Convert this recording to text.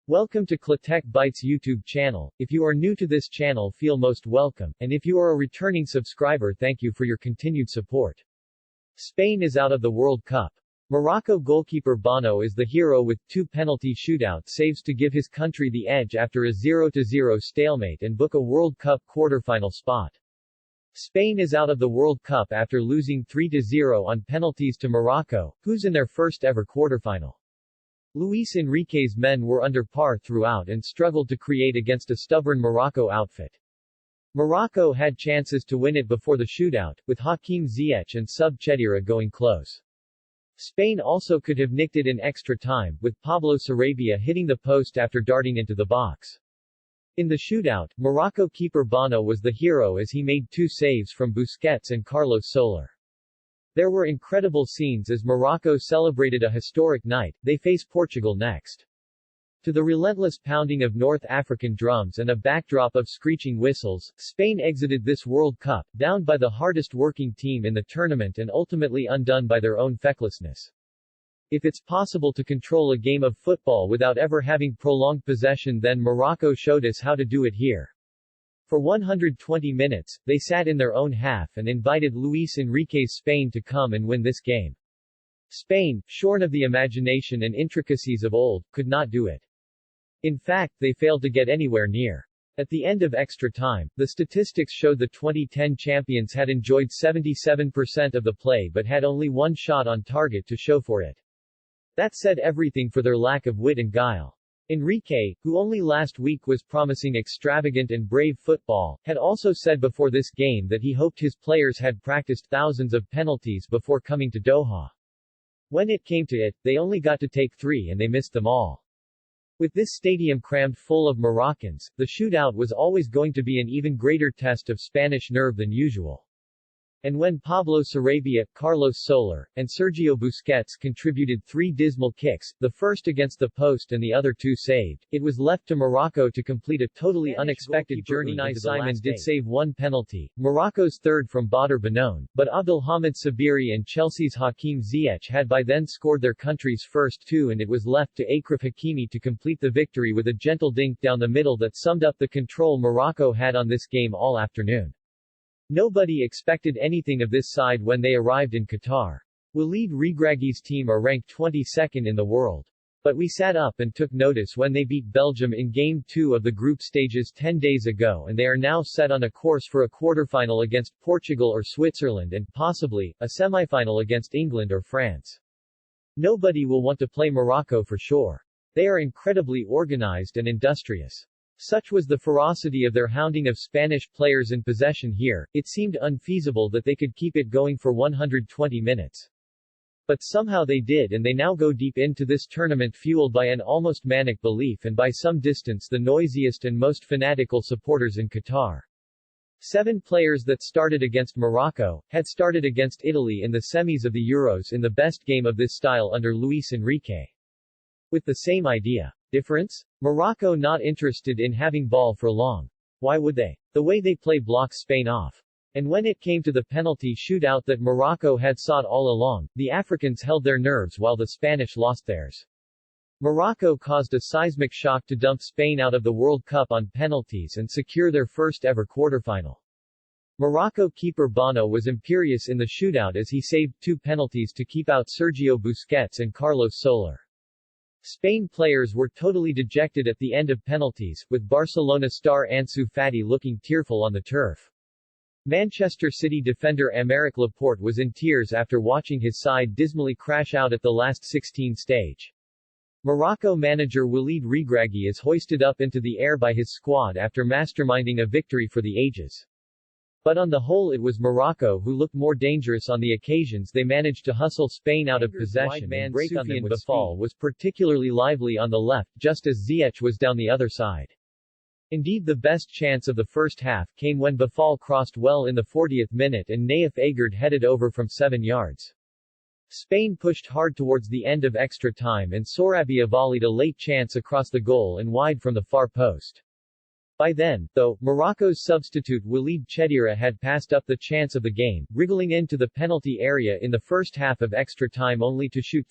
Welcome to Tech Bytes YouTube channel. If you are new to this channel, feel most welcome, and if you are a returning subscriber, thank you for your continued support. Spain is out of the World Cup. Morocco goalkeeper Bono is the hero with 2 penalty shootout saves to give his country the edge after a 0-0 stalemate and book a World Cup quarterfinal spot. Spain is out of the World Cup after losing 3-0 on penalties to Morocco, who's in their first ever quarterfinal. Luis Enrique's men were under par throughout and struggled to create against a stubborn Morocco outfit. Morocco had chances to win it before the shootout, with Hakim Ziyech and sub Chedira going close. Spain also could have nicked it in extra time, with Pablo Sarabia hitting the post after darting into the box. In the shootout, Morocco keeper Bono was the hero as he made 2 saves from Busquets and Carlos Soler. There were incredible scenes as Morocco celebrated a historic night. They face Portugal next. To the relentless pounding of North African drums and a backdrop of screeching whistles, Spain exited this World Cup, downed by the hardest working team in the tournament and ultimately undone by their own fecklessness. If it's possible to control a game of football without ever having prolonged possession, then Morocco showed us how to do it here. For 120 minutes, they sat in their own half and invited Luis Enrique's Spain to come and win this game. Spain, shorn of the imagination and intricacies of old, could not do it. In fact, they failed to get anywhere near. At the end of extra time, the statistics showed the 2010 champions had enjoyed 77% of the play but had only 1 shot on target to show for it. That said everything for their lack of wit and guile. Enrique, who only last week was promising extravagant and brave football, had also said before this game that he hoped his players had practiced thousands of penalties before coming to Doha. When it came to it, they only got to take 3 and they missed them all. With this stadium crammed full of Moroccans, the shootout was always going to be an even greater test of Spanish nerve than usual. And when Pablo Sarabia, Carlos Soler, and Sergio Busquets contributed 3 dismal kicks, the first against the post and the other 2 saved, it was left to Morocco to complete a totally unexpected journey. Unai Simon did save 1 penalty, Morocco's third from Badr Benone, but Abdelhamid Sabiri and Chelsea's Hakim Ziyech had by then scored their country's first 2 and it was left to Achraf Hakimi to complete the victory with a gentle dink down the middle that summed up the control Morocco had on this game all afternoon. Nobody expected anything of this side when they arrived in Qatar. Walid Regragui's team are ranked 22nd in the world. But we sat up and took notice when they beat Belgium in Game 2 of the group stages 10 days ago, and they are now set on a course for a quarterfinal against Portugal or Switzerland and, possibly, a semifinal against England or France. Nobody will want to play Morocco for sure. They are incredibly organized and industrious. Such was the ferocity of their hounding of Spanish players in possession here, it seemed unfeasible that they could keep it going for 120 minutes. But somehow they did, and they now go deep into this tournament fueled by an almost manic belief and by some distance the noisiest and most fanatical supporters in Qatar. 7 players that started against Morocco, had started against Italy in the semis of the Euros in the best game of this style under Luis Enrique. With the same idea. Difference? Morocco not interested in having ball for long. Why would they? The way they play blocks Spain off. And when it came to the penalty shootout that Morocco had sought all along, the Africans held their nerves while the Spanish lost theirs. Morocco caused a seismic shock to dump Spain out of the World Cup on penalties and secure their first ever quarterfinal. Morocco keeper Bono was imperious in the shootout as he saved 2 penalties to keep out Sergio Busquets and Carlos Soler. Spain players were totally dejected at the end of penalties, with Barcelona star Ansu Fati looking tearful on the turf. Manchester City defender Aymeric Laporte was in tears after watching his side dismally crash out at the last 16 stage. Morocco manager Walid Regragui is hoisted up into the air by his squad after masterminding a victory for the ages. But on the whole it was Morocco who looked more dangerous on the occasions they managed to hustle Spain out of possession and break on them with Bafal was particularly lively on the left just as Ziyech was down the other side. Indeed the best chance of the first half came when Bafal crossed well in the 40th minute and Naif Agard headed over from 7 yards. Spain pushed hard towards the end of extra time and Sarabia volleyed a late chance across the goal and wide from the far post. By then, though, Morocco's substitute Walid Chedira had passed up the chance of the game, wriggling into the penalty area in the first half of extra time only to shoot